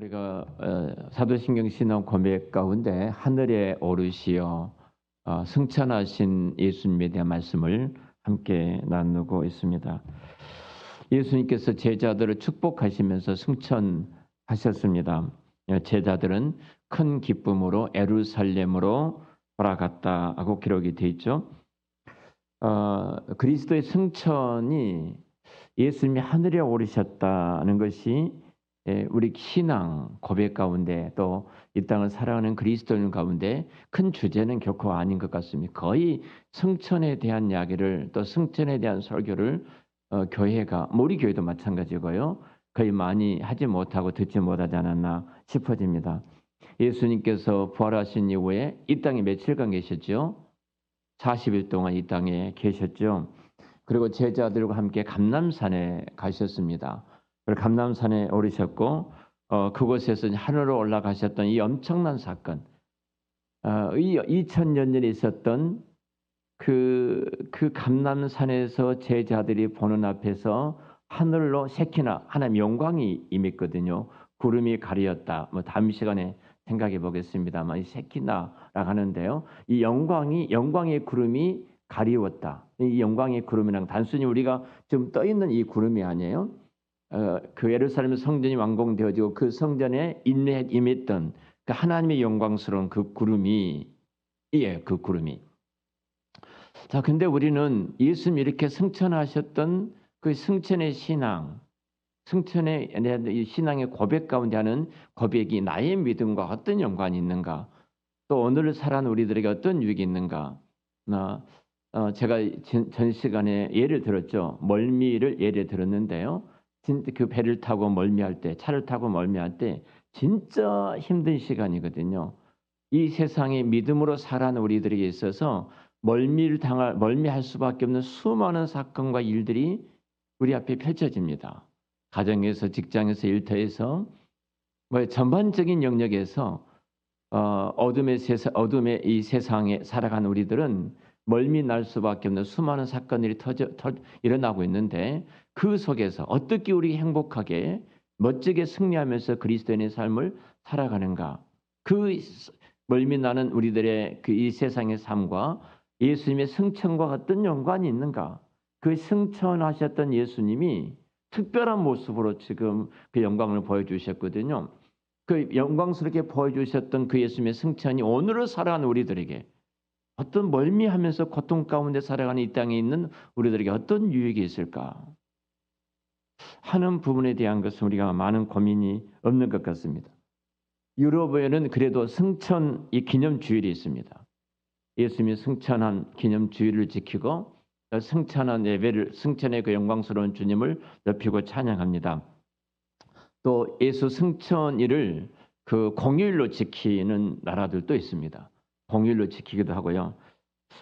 우리가 사도신경 신앙 고백 가운데 하늘에 오르시어 승천하신 예수님에 대한 말씀을 함께 나누고 있습니다. 예수님께서 제자들을 축복하시면서 승천하셨습니다. 제자들은 큰 기쁨으로 예루살렘으로 돌아갔다 하고 기록이 되어 있죠. 그리스도의 승천이 예수님이 하늘에 오르셨다는 것이 우리 신앙 고백 가운데 또 이 땅을 살아가는 그리스도인 가운데 큰 주제는 결코 아닌 것 같습니다. 거의 승천에 대한 이야기를 또 승천에 대한 설교를 교회가 우리 교회도 마찬가지고요. 거의 많이 하지 못하고 듣지 못하지 않았나 싶어집니다. 예수님께서 부활하신 이후에 이 땅에 며칠간 계셨죠? 40일 동안 이 땅에 계셨죠. 그리고 제자들과 함께 감람산에 가셨습니다. 감람산에 오르셨고 그곳에서 하늘로 올라가셨던 이 엄청난 사건, 이 2000년 전에 있었던 그 감람산에서 제자들이 보는 앞에서 하늘로 세키나 하나님 영광이 임했거든요. 구름이 가리었다. 다음 시간에 생각해 보겠습니다만 이 세키나라고 하는데요. 이 영광의 구름이 가리웠다. 이 영광의 구름이랑 단순히 우리가 지금 떠 있는 이 구름이 아니에요. 그 예루살렘 성전이 완공되어지고 그 성전에 임했던 그 하나님의 영광스러운 그 구름이 그 구름이. 자, 근데 우리는 예수님 이렇게 승천하셨던 그 승천의 신앙, 승천의 신앙의 고백 가운데 하는 고백이 나의 믿음과 어떤 연관이 있는가? 또 오늘을 살아가는 우리들에게 어떤 유익이 있는가? 제가 전 시간에 예를 들었죠. 멀미를 예를 들었는데요. 진짜 그 배를 타고 멀미할 때, 차를 타고 멀미할 때 진짜 힘든 시간이거든요. 이 세상에 믿음으로 살아가는 우리들에게 있어서 멀미할 수밖에 없는 수많은 사건과 일들이 우리 앞에 펼쳐집니다. 가정에서, 직장에서, 일터에서, 전반적인 영역에서 어둠의 이 세상에 살아가는 우리들은 멀미 날 수밖에 없는 수많은 사건들이 일어나고 있는데 그 속에서 어떻게 우리 행복하게 멋지게 승리하면서 그리스도인의 삶을 살아가는가? 그 멀미 나는 우리들의 그 이 세상의 삶과 예수님의 승천과 어떤 연관이 있는가? 그 승천하셨던 예수님이 특별한 모습으로 지금 그 영광을 보여주셨거든요. 그 영광스럽게 보여주셨던 그 예수님의 승천이 오늘을 살아가는 우리들에게 어떤 멀미하면서 고통 가운데 살아가는 이 땅에 있는 우리들에게 어떤 유익이 있을까 하는 부분에 대한 것은 우리가 많은 고민이 없는 것 같습니다. 유럽에는 그래도 승천 이 기념주일이 있습니다. 예수님이 승천한 기념주일을 지키고 승천한 예배를 승천의 그 영광스러운 주님을 높이고 찬양합니다. 또 예수 승천일을 그 공휴일로 지키는 나라들도 있습니다. 공휴일로 지키기도 하고요.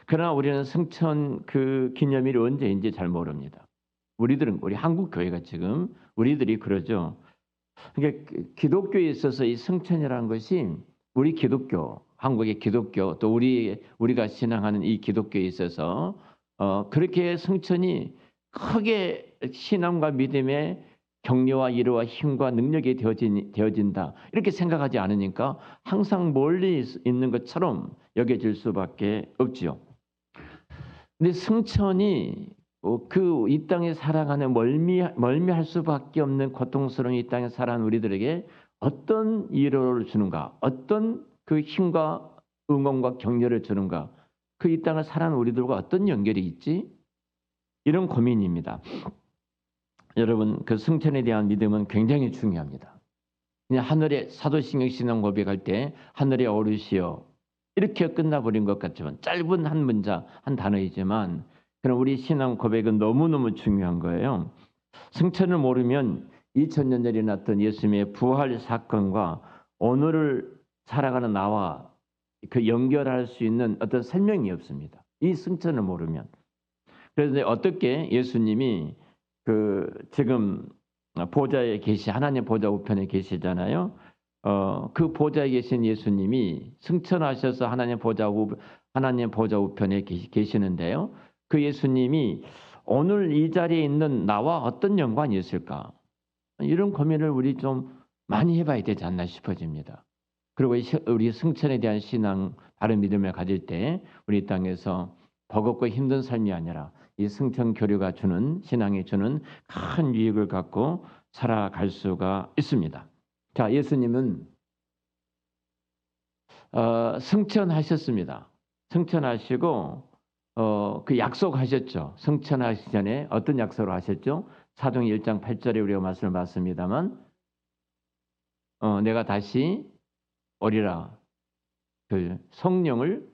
그러나 우리는 승천 그 기념일이 언제인지 잘 모릅니다. 우리 한국 교회가 지금 우리들이 그러죠. 그러니까 기독교에 있어서 이 승천이라는 것이 우리 기독교, 한국의 기독교 또 우리가 신앙하는 이 기독교에 있어서 그렇게 승천이 크게 신앙과 믿음의 격려와 위로와 힘과 능력이 되어진다 이렇게 생각하지 않으니까 항상 멀리 있는 것처럼 여겨질 수밖에 없지요. 근데 승천이 그 이 땅에 살아가는 멀미할 수밖에 없는 고통스러운 이 땅에 살아가는 우리들에게 어떤 위로를 주는가, 어떤 그 힘과 응원과 격려를 주는가, 그 이 땅을 살아가는 우리들과 어떤 연결이 있지? 이런 고민입니다. 여러분, 그 승천에 대한 믿음은 굉장히 중요합니다. 그냥 하늘에 사도신경 신앙 고백할 때 하늘에 오르시어 이렇게 끝나버린 것 같지만 짧은 한 문자, 한 단어이지만 그럼 우리 신앙 고백은 너무너무 중요한 거예요. 승천을 모르면 2000년 전에 났던 예수님의 부활 사건과 오늘을 살아가는 나와 그 연결할 수 있는 어떤 설명이 없습니다. 이 승천을 모르면. 그래서 어떻게 예수님이 그 지금 보좌에 하나님 보좌 우편에 계시잖아요. 그 보좌에 계신 예수님이 승천하셔서 하나님 보좌 우편에 계시는데요. 그 예수님이 오늘 이 자리에 있는 나와 어떤 연관이 있을까? 이런 고민을 우리 좀 많이 해봐야 되지 않나 싶어집니다. 그리고 우리 승천에 대한 신앙, 바른 믿음을 가질 때 우리 땅에서 버겁고 힘든 삶이 아니라 이 승천 교류가 주는, 신앙이 주는 큰 유익을 갖고 살아갈 수가 있습니다. 자, 예수님은 승천하셨습니다. 승천하시고 그 약속하셨죠. 승천하시기 전에 어떤 약속을 하셨죠? 사도행 1장 8절에 우리가 말씀을 봤습니다만 내가 다시 오리라. 그 성령을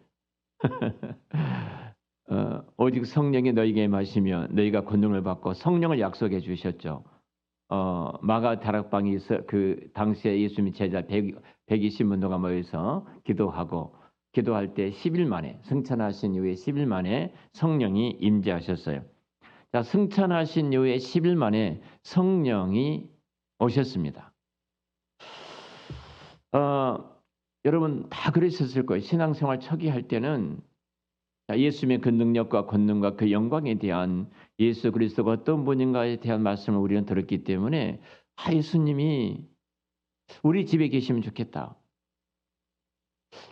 오직 성령이 너희에게 임하시며 너희가 권능을 받고, 성령을 약속해 주셨죠. 마가 다락방에 있어 그 당시에 예수님의 제자 120문도가 모여서 기도할 때 10일 만에, 승천하신 이후에 10일 만에 성령이 임재하셨어요. 자, 승천하신 이후에 10일 만에 성령이 오셨습니다. 여러분 다 그러셨을 거예요. 신앙생활 초기 할 때는 예수님의 그 능력과 권능과 그 영광에 대한, 예수 그리스도가 어떤 분인가에 대한 말씀을 우리는 들었기 때문에 예수님이 우리 집에 계시면 좋겠다.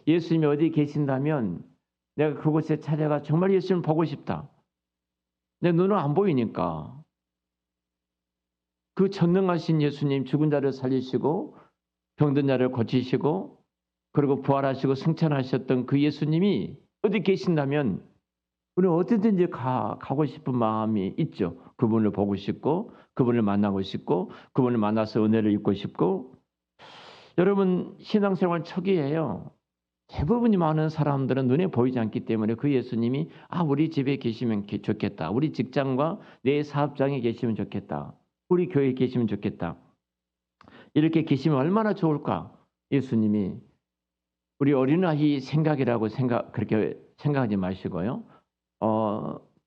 예수님이 어디 계신다면 내가 그곳에 찾아가 정말 예수님을 보고 싶다. 내 눈은 안 보이니까. 그 전능하신 예수님, 죽은 자를 살리시고 병든 자를 고치시고 그리고 부활하시고 승천하셨던 그 예수님이 어디 계신다면 우리는 어디든지 가고 싶은 마음이 있죠. 그분을 보고 싶고 그분을 만나고 싶고 그분을 만나서 은혜를 입고 싶고. 여러분 신앙생활 초기에요. 대부분이 많은 사람들은 눈에 보이지 않기 때문에 그 예수님이 우리 집에 계시면 좋겠다. 우리 직장과 내 사업장에 계시면 좋겠다. 우리 교회에 계시면 좋겠다. 이렇게 계시면 얼마나 좋을까. 예수님이 우리 어린아이 생각이라고 그렇게 생각하지 마시고요.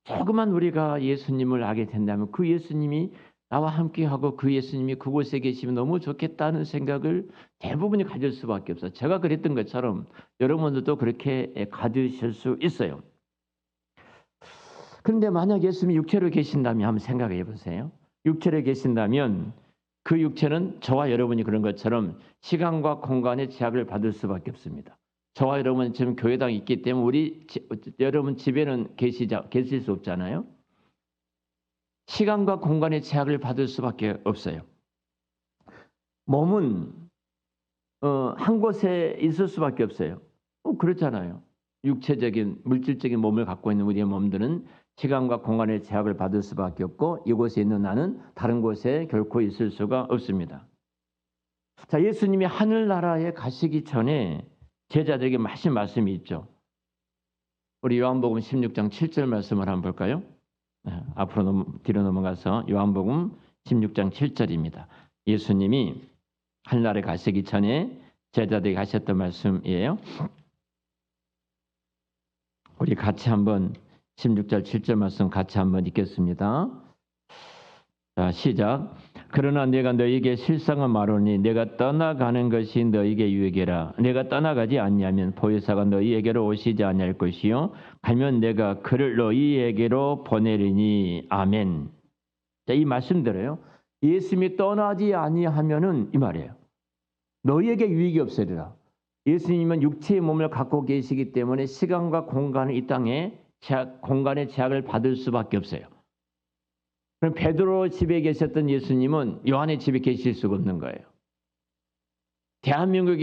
조그만 우리가 예수님을 알게 된다면 그 예수님이 나와 함께하고 그 예수님이 그곳에 계시면 너무 좋겠다는 생각을 대부분이 가질 수밖에 없어요. 제가 그랬던 것처럼 여러분들도 그렇게 가지실 수 있어요. 그런데 만약 예수님이 육체로 계신다면 한번 생각해 보세요. 육체로 계신다면 그 육체는 저와 여러분이 그런 것처럼 시간과 공간의 제약을 받을 수밖에 없습니다. 저와 여러분 지금 교회당에 있기 때문에 여러분 집에는 계실 수 없잖아요. 시간과 공간의 제약을 받을 수밖에 없어요. 몸은 한 곳에 있을 수밖에 없어요. 그렇잖아요. 육체적인 물질적인 몸을 갖고 있는 우리의 몸들은 시간과 공간의 제약을 받을 수밖에 없고 이곳에 있는 나는 다른 곳에 결코 있을 수가 없습니다. 자, 예수님이 하늘나라에 가시기 전에 제자들에게 하신 말씀이 있죠. 우리 요한복음 16장 7절 말씀을 한번 볼까요? 앞으로 뒤로 넘어가서 요한복음 16장 7절입니다. 예수님이 하늘나라에 가시기 전에 제자들에게 하셨던 말씀이에요. 우리 같이 한번 16절 7절 말씀 같이 한번 읽겠습니다. 자, 시작. 그러나 내가 너희에게 실상을 말하노니 내가 떠나가는 것이 너희에게 유익이라. 내가 떠나가지 않냐면 보혜사가 너희에게로 오시지 아니할 것이요 가면 내가 그를 너희에게로 보내리니. 아멘. 자, 이 말씀대로요. 예수님이 떠나지 아니하면은 이 말이에요. 너희에게 유익이 없으리라. 예수님은 육체의 몸을 갖고 계시기 때문에 시간과 공간을 이 땅에 공간의 제약을 받을 수밖에 없어요. 그럼 베드로 집에 계셨던 예수님은 요한의 집에 계실 수가 없는 거예요. 대한민국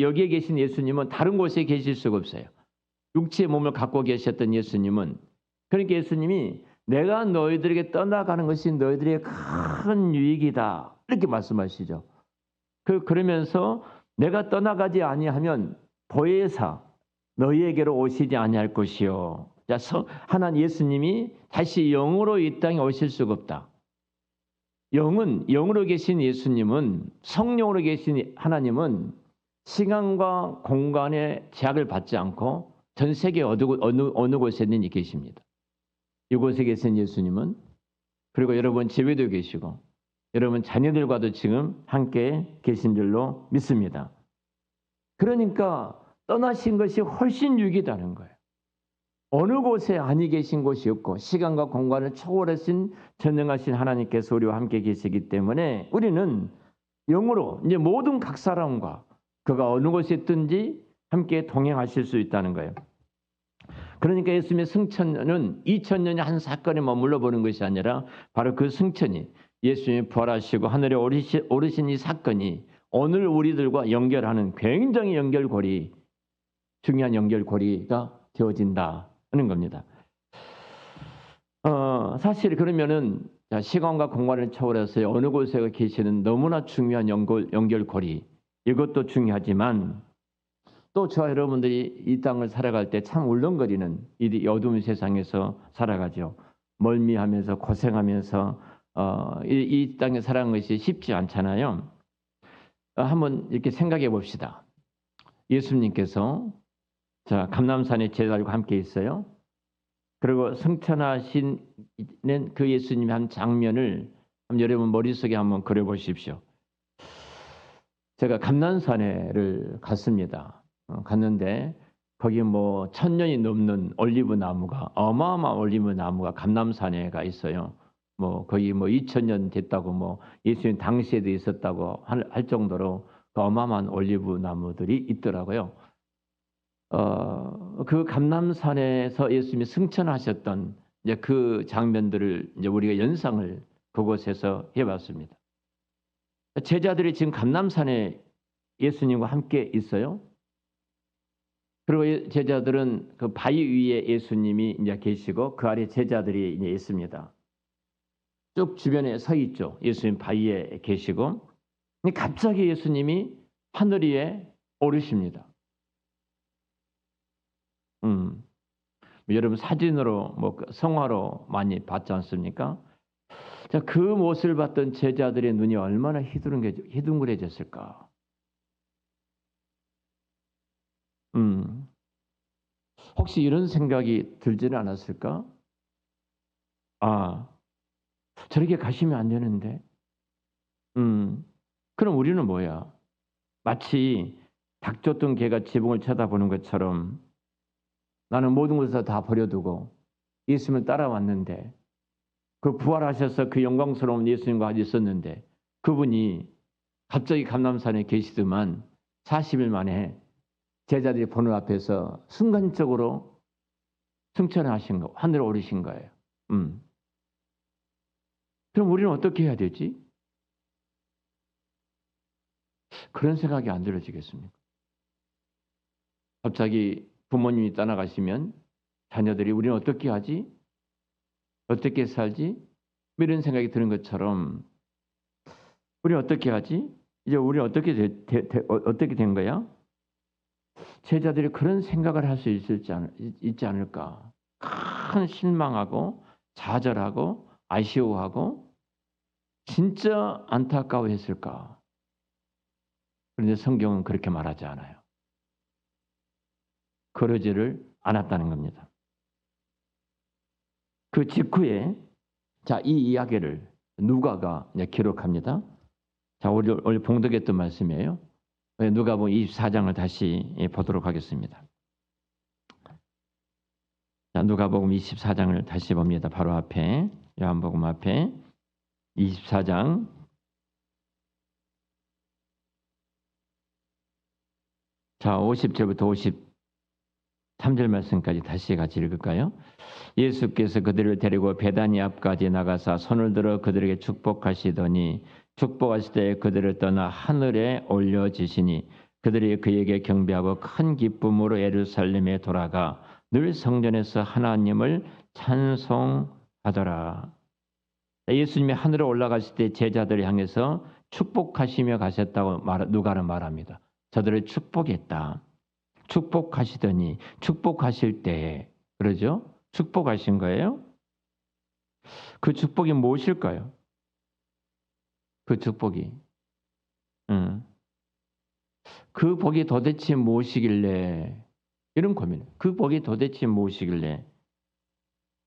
여기에 계신 예수님은 다른 곳에 계실 수가 없어요. 육체의 몸을 갖고 계셨던 예수님은, 그러니까 예수님이 내가 너희들에게 떠나가는 것이 너희들의 큰 유익이다 이렇게 말씀하시죠. 그러면서 내가 떠나가지 아니하면 보혜사 너희에게로 오시지 아니할 것이요. 자, 하나님 예수님이 다시 영으로 이 땅에 오실 수가 없다. 영으로 계신 예수님은, 성령으로 계신 하나님은 시간과 공간의 제약을 받지 않고 전 세계 어느 곳에든지 계십니다. 이곳에 계신 예수님은, 그리고 여러분 집에도 계시고 여러분 자녀들과도 지금 함께 계신 줄로 믿습니다. 그러니까 떠나신 것이 훨씬 유익이다는 거예요. 어느 곳에 아니 계신 곳이 없고 시간과 공간을 초월하신 전능하신 하나님께서 우리와 함께 계시기 때문에 우리는 영으로 이제 모든 각 사람과 그가 어느 곳에 있든지 함께 동행하실 수 있다는 거예요. 그러니까 예수님의 승천은 2000년의 한 사건에 머물러 보는 것이 아니라 바로 그 승천이 예수님이 부활하시고 하늘에 오르신 이 사건이 오늘 우리들과 연결하는 굉장히 연결고리, 중요한 연결고리가 되어진다는 겁니다. 사실 그러면은 시간과 공간을 초월해서 어느 곳에 계시는 너무나 중요한 연결고리, 이것도 중요하지만 또 저와 여러분들이 이 땅을 살아갈 때 참 울렁거리는 이 어두운 세상에서 살아가죠. 멀미하면서 고생하면서 이 땅에 살아가는 것이 쉽지 않잖아요. 한번 이렇게 생각해 봅시다. 예수님께서 감람산에 제자들과 함께 있어요. 그리고 승천하신 그 예수님의 한 장면을 여러분 머릿속에 한번 그려보십시오. 제가 감람산에를 갔습니다. 갔는데 거기 뭐 1000년이 넘는 올리브 나무가, 어마어마한 올리브 나무가 감람산에가 있어요. 뭐 거기 뭐 2000년 됐다고, 뭐 예수님 당시에도 있었다고 할 정도로 그 어마어마한 올리브 나무들이 있더라고요. 그 감람산에서 예수님이 승천하셨던 이제 그 장면들을 이제 우리가 연상을 그곳에서 해봤습니다. 제자들이 지금 감람산에 예수님과 함께 있어요. 그리고 제자들은 그 바위 위에 예수님이 이제 계시고 그 아래 제자들이 이제 있습니다. 쭉 주변에 서 있죠. 예수님 바위에 계시고 갑자기 예수님이 하늘 위에 오르십니다. 여러분 사진으로 뭐 성화로 많이 봤지 않습니까? 자, 그 모습을 봤던 제자들의 눈이 얼마나 희둥그레졌을까? 혹시 이런 생각이 들지는 않았을까? 아, 저렇게 가시면 안 되는데. 그럼 우리는 뭐야? 마치 닥쳤던 개가 지붕을 쳐다보는 것처럼 나는 모든 것을 다 버려두고 예수님을 따라왔는데, 그 부활하셔서 그 영광스러운 예수님과 있었는데 그분이 갑자기 감람산에 계시더만 40일 만에 제자들이 보는 앞에서 순간적으로 승천하신 거, 하늘에 오르신 거예요. 그럼 우리는 어떻게 해야 되지? 그런 생각이 안 들어지겠습니까? 갑자기 부모님이 떠나가시면 자녀들이 우리는 어떻게 하지? 어떻게 살지? 이런 생각이 드는 것처럼 우리 어떻게 하지? 이제 우리 어떻게 된 거야? 제자들이 그런 생각을 할 수 있지 않을까? 큰 실망하고 좌절하고 아쉬워하고 진짜 안타까워했을까? 그런데 성경은 그렇게 말하지 않아요. 그러지를 않았다는 겁니다. 그 직후에 이 이야기를 누가가 기록합니다. 오늘 봉독했던 말씀이에요. 누가복음 24장을 다시 보도록 하겠습니다. 누가복음 24장을 다시 봅니다. 바로 앞에 요한복음 앞에 24장 50절부터 53절 말씀까지 다시 같이 읽을까요? 예수께서 그들을 데리고 베다니 앞까지 나가사 손을 들어 그들에게 축복하시더니 축복하실 때 그들을 떠나 하늘에 올려지시니 그들이 그에게 경배하고 큰 기쁨으로 예루살렘에 돌아가 늘 성전에서 하나님을 찬송하더라. 예수님이 하늘에 올라가실 때 제자들을 향해서 축복하시며 가셨다고 누가는 말합니다. 저들을 축복했다. 축복하시더니 축복하실 때, 그러죠? 축복하신 거예요? 그 축복이 무엇일까요? 그 축복이. 그 복이 도대체 무엇이길래, 이런 고민. 그 복이 도대체 무엇이길래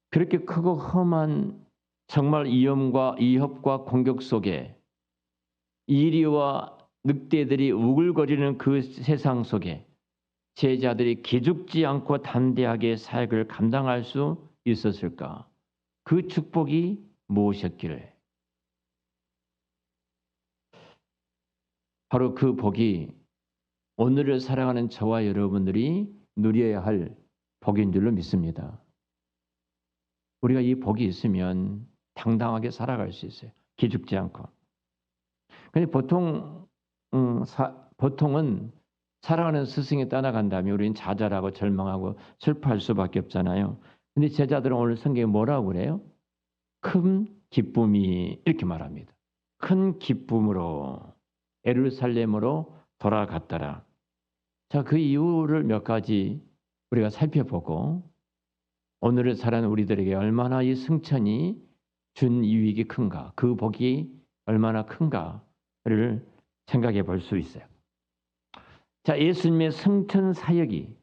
그렇게 크고 험한 정말 위협과 공격 속에 이리와 늑대들이 우글거리는 그 세상 속에 제자들이 기죽지 않고 담대하게 사역을 감당할 수 있었을까? 그 축복이 무엇이었기를? 바로 그 복이 오늘을 살아가는 저와 여러분들이 누려야 할 복인 줄로 믿습니다. 우리가 이 복이 있으면 당당하게 살아갈 수 있어요. 기죽지 않고. 근데 보통은 살아가는 스승이 떠나간다면 우리는 좌절하고 절망하고 슬퍼할 수밖에 없잖아요. 근데 제자들은 오늘 성경에 뭐라고 그래요? 큰 기쁨이 이렇게 말합니다. 큰 기쁨으로 예루살렘으로 돌아갔더라. 자, 그 이유를 몇 가지 우리가 살펴보고 오늘을 살아가는 우리들에게 얼마나 이 승천이 준 유익이 큰가, 그 복이 얼마나 큰가를 생각해 볼 수 있어요. 자, 예수님의 승천 사역이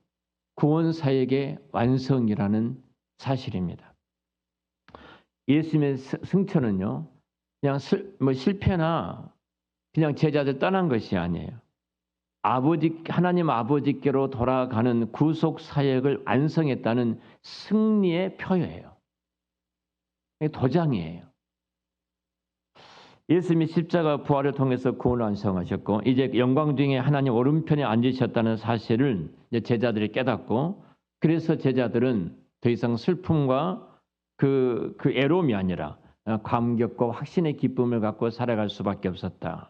구원 사역의 완성이라는 사실입니다. 예수님의 승천은요, 그냥 실패나 그냥 제자들 떠난 것이 아니에요. 하나님 아버지께로 돌아가는 구속 사역을 완성했다는 승리의 표예요. 도장이에요. 예수님이 십자가 부활을 통해서 구원을 완성하셨고 이제 영광 중에 하나님 오른편에 앉으셨다는 사실을 이제 제자들이 깨닫고 그래서 제자들은 더 이상 슬픔과 그 애로움이 아니라 감격과 확신의 기쁨을 갖고 살아갈 수밖에 없었다.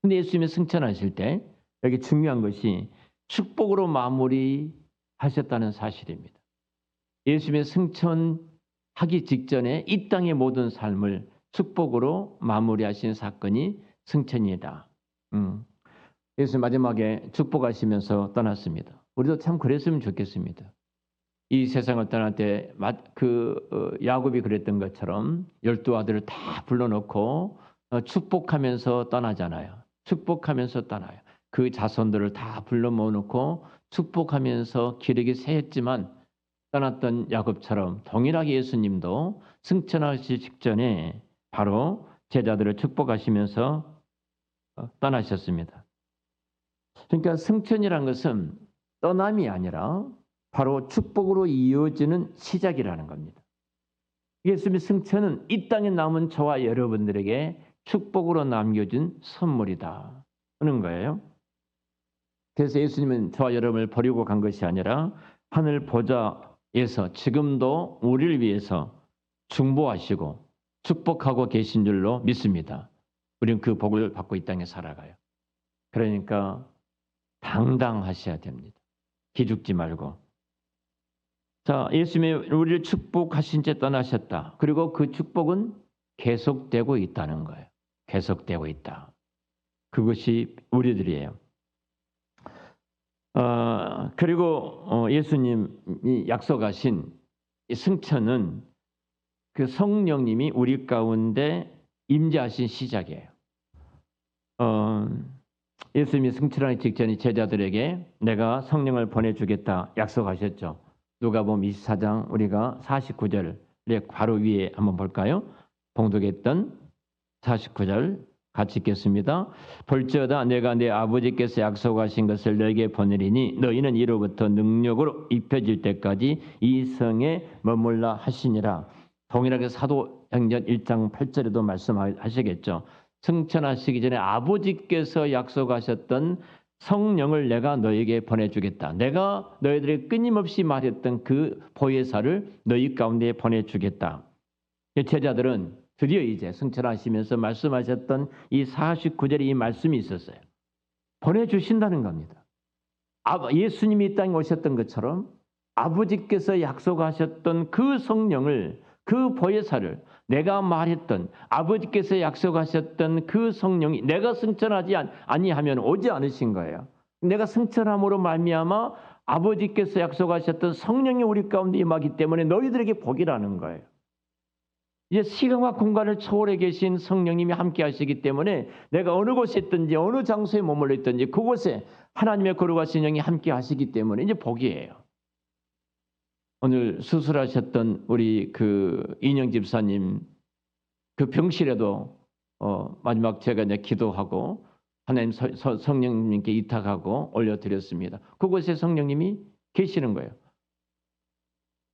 근데 예수님이 승천하실 때 여기 중요한 것이 축복으로 마무리하셨다는 사실입니다. 예수님의 승천하기 직전에 이 땅의 모든 삶을 축복으로 마무리하신 사건이 승천이다. 예수님 마지막에 축복하시면서 떠났습니다. 우리도 참 그랬으면 좋겠습니다. 이 세상을 떠날 때 야곱이 그랬던 것처럼 12 아들을 다 불러놓고 축복하면서 떠나잖아요. 축복하면서 떠나요. 그 자손들을 다 불러 모아놓고 축복하면서 기력이 쇠했지만 떠났던 야곱처럼 동일하게 예수님도 승천하시기 직전에 바로 제자들을 축복하시면서 떠나셨습니다. 그러니까 승천이라는 것은 떠남이 아니라 바로 축복으로 이어지는 시작이라는 겁니다. 예수님의 승천은 이 땅에 남은 저와 여러분들에게 축복으로 남겨준 선물이다 하는 거예요. 그래서 예수님은 저와 여러분을 버리고 간 것이 아니라 하늘 보좌에서 지금도 우리를 위해서 중보하시고 축복하고 계신 줄로 믿습니다. 우리는 그 복을 받고 이 땅에 살아가요. 그러니까 당당하셔야 됩니다. 기죽지 말고. 자, 예수님이 우리를 축복하신 채 떠나셨다. 그리고 그 축복은 계속되고 있다는 거예요. 계속되고 있다. 그것이 우리들이에요. 그리고 예수님이 약속하신 이 승천은 그 성령님이 우리 가운데 임재하신 시작이에요. 예수님이 승천하기 직전에 제자들에게 내가 성령을 보내주겠다 약속하셨죠. 누가복음 24장 우리가 49절에 바로 위에 한번 볼까요? 봉독했던 49절 같이 읽겠습니다. 볼지어다 내가 내 아버지께서 약속하신 것을 너에게 보내리니 너희는 이로부터 능력으로 입혀질 때까지 이 성에 머물라 하시니라. 동일하게 사도행전 1장 8절에도 말씀하시겠죠. 승천하시기 전에 아버지께서 약속하셨던 성령을 내가 너에게 보내주겠다. 내가 너희들에게 끊임없이 말했던 그 보혜사를 너희 가운데 보내주겠다. 제자들은 드디어 이제 승천하시면서 말씀하셨던 이 49절에 이 말씀이 있었어요. 보내주신다는 겁니다. 예수님이 이 땅에 오셨던 것처럼 아버지께서 약속하셨던 그 성령을, 그 보혜사를 내가 말했던 아버지께서 약속하셨던 그 성령이 내가 승천하지 아니하면 오지 않으신 거예요. 내가 승천함으로 말미암아 아버지께서 약속하셨던 성령이 우리 가운데 임하기 때문에 너희들에게 복이라는 거예요. 이제 시간과 공간을 초월해 계신 성령님이 함께 하시기 때문에 내가 어느 곳에 있든지 어느 장소에 머물러 있든지 그곳에 하나님의 거룩하신 영이 함께 하시기 때문에 이제 복이에요. 오늘 수술하셨던 우리 그 인영 집사님 그 병실에도 마지막 제가 이제 기도하고 하나님 성령님께 이탁하고 올려드렸습니다. 그곳에 성령님이 계시는 거예요.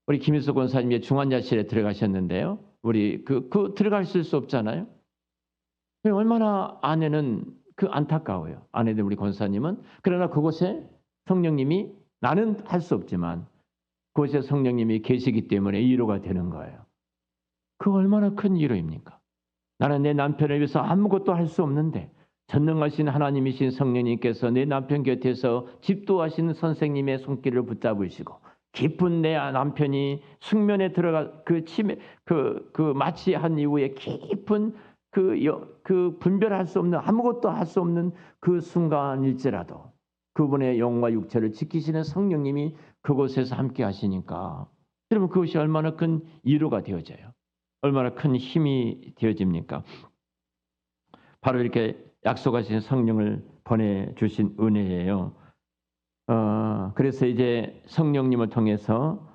우리 김일수 권사님이 중환자실에 들어가셨는데요. 우리 그 들어갈 수 없잖아요. 얼마나 안에는 그 안타까워요. 아내들 우리 권사님은. 그러나 그곳에 성령님이 나는 할 수 없지만 그곳에 성령님이 계시기 때문에 위로가 되는 거예요. 그 얼마나 큰 위로입니까? 나는 내 남편을 위해서 아무것도 할 수 없는데 전능하신 하나님이신 성령님께서 내 남편 곁에서 집도하시는 선생님의 손길을 붙잡으시고 깊은 내 남편이 숙면에 들어가 그 치매 그 마취한 이후에 깊은 그 분별할 수 없는 아무것도 할 수 없는 그 순간일지라도 그분의 영과 육체를 지키시는 성령님이 그곳에서 함께 하시니까 여러분 그것이 얼마나 큰 위로가 되어져요. 얼마나 큰 힘이 되어집니까? 바로 이렇게 약속하신 성령을 보내주신 은혜예요. 그래서 이제 성령님을 통해서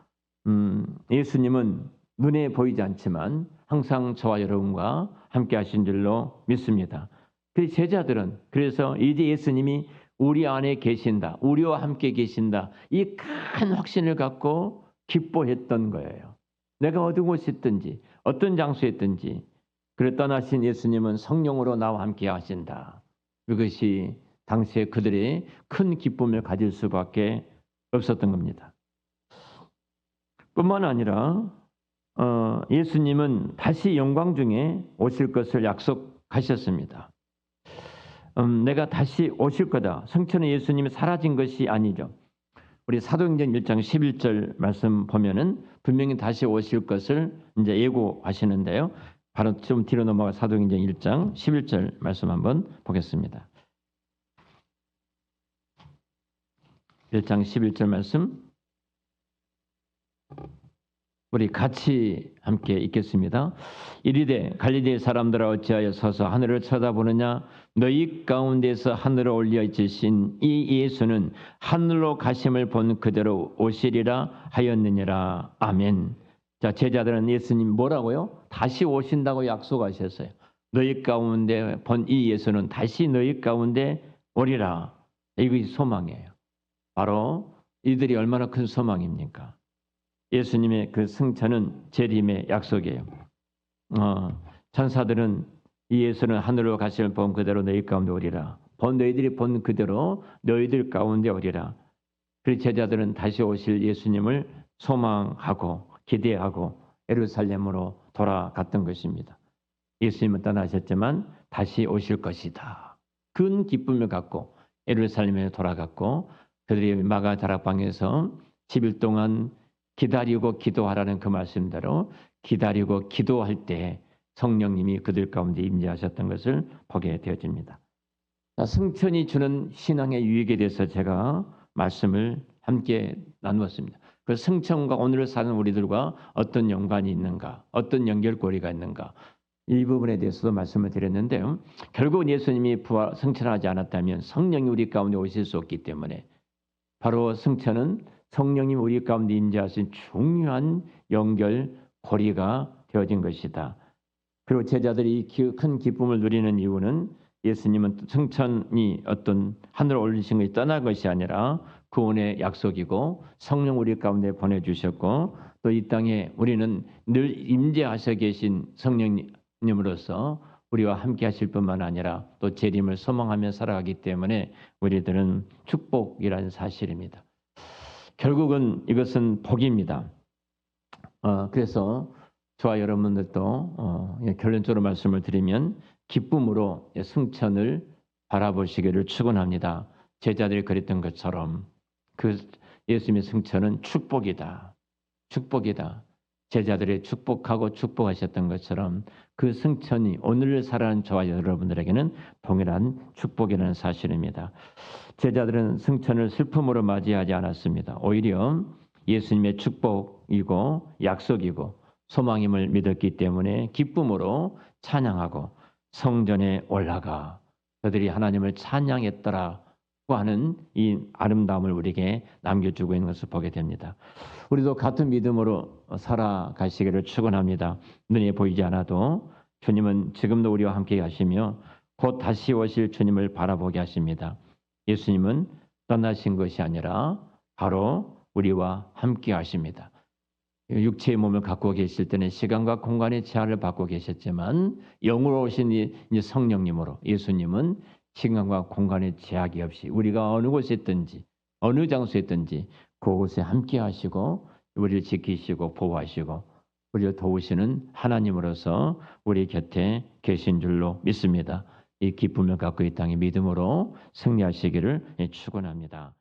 예수님은 눈에 보이지 않지만 항상 저와 여러분과 함께 하신 줄로 믿습니다. 그 제자들은 그래서 이제 예수님이 우리 안에 계신다, 우리와 함께 계신다, 이 큰 확신을 갖고 기뻐했던 거예요. 내가 어느 곳에 있든지 어떤 장소에 있든지 그래 떠나신 예수님은 성령으로 나와 함께 하신다. 그것이 당시에 그들의 큰 기쁨을 가질 수밖에 없었던 겁니다. 뿐만 아니라 예수님은 다시 영광 중에 오실 것을 약속하셨습니다. 내가 다시 오실 거다. 성천의 예수님이 사라진 것이 아니죠. 우리 사도행전 1장 11절 말씀 보면은 분명히 다시 오실 것을 이제 예고하시는데요. 바로 좀 뒤로 넘어가 사도행전 1장 11절 말씀 한번 보겠습니다. 1장 11절 말씀 우리 같이 함께 읽겠습니다. 이르되 갈릴리 사람들아 어찌하여 서서 하늘을 쳐다보느냐 너희 가운데서 하늘을 올려 있으신 이 예수는 하늘로 가심을 본 그대로 오시리라 하였느니라. 아멘. 자, 제자들은 예수님 뭐라고요? 다시 오신다고 약속하셨어요. 너희 가운데 본 이 예수는 다시 너희 가운데 오리라. 이것이 소망이에요. 바로 이들이 얼마나 큰 소망입니까? 예수님의 그 승천은 재림의 약속이에요. 천사들은 이 예수는 하늘로 가심을 본 그대로 너희 가운데 오리라. 너희들이 본 그대로 너희들 가운데 오리라. 그리고 제자들은 다시 오실 예수님을 소망하고 기대하고 예루살렘으로 돌아갔던 것입니다. 예수님은 떠나셨지만 다시 오실 것이다. 큰 기쁨을 갖고 예루살렘에 돌아갔고 그들이 마가 다락방에서 10일 동안 기다리고 기도하라는 그 말씀대로 기다리고 기도할 때 성령님이 그들 가운데 임재하셨던 것을 보게 되어집니다. 승천이 주는 신앙의 유익에 대해서 제가 말씀을 함께 나누었습니다. 그 승천과 오늘을 사는 우리들과 어떤 연관이 있는가, 어떤 연결고리가 있는가 이 부분에 대해서도 말씀을 드렸는데요. 결국 예수님이 승천하지 않았다면 성령이 우리 가운데 오실 수 없기 때문에 바로 승천은 성령님 우리 가운데 임재하신 중요한 연결고리가 되어진 것이다. 그리고 제자들이 큰 기쁨을 누리는 이유는 예수님은 승천이 어떤 하늘에 올리신 것이 떠날 것이 아니라 구원의 약속이고 성령 우리 가운데 보내주셨고 또 이 땅에 우리는 늘 임재하셔 계신 성령님으로서 우리와 함께 하실 뿐만 아니라 또 재림을 소망하며 살아가기 때문에 우리들은 축복이라는 사실입니다. 결국은 이것은 복입니다. 그래서 저와 여러분들도 결론적으로 말씀을 드리면 기쁨으로 승천을 바라보시기를 축원합니다. 제자들이 그랬던 것처럼 그 예수님의 승천은 축복이다. 축복이다. 제자들이 축복하고 축복하셨던 것처럼 그 승천이 오늘을 살아가는 저와 여러분들에게는 동일한 축복이라는 사실입니다. 제자들은 승천을 슬픔으로 맞이하지 않았습니다. 오히려 예수님의 축복이고 약속이고 소망임을 믿었기 때문에 기쁨으로 찬양하고 성전에 올라가 그들이 하나님을 찬양했더라고 하는 이 아름다움을 우리에게 남겨주고 있는 것을 보게 됩니다. 우리도 같은 믿음으로 살아가시기를 축원합니다. 눈에 보이지 않아도 주님은 지금도 우리와 함께 하시며 곧 다시 오실 주님을 바라보게 하십니다. 예수님은 떠나신 것이 아니라 바로 우리와 함께 하십니다. 육체의 몸을 갖고 계실 때는 시간과 공간의 제한을 받고 계셨지만 영으로 오신 이 성령님으로 예수님은 시간과 공간의 제약이 없이 우리가 어느 곳에 있든지 어느 장소에 있든지 그곳에 함께 하시고 우리를 지키시고 보호하시고 우리를 도우시는 하나님으로서 우리 곁에 계신 줄로 믿습니다. 이 기쁨을 갖고 이 땅에 믿음으로 승리하시기를 축원합니다.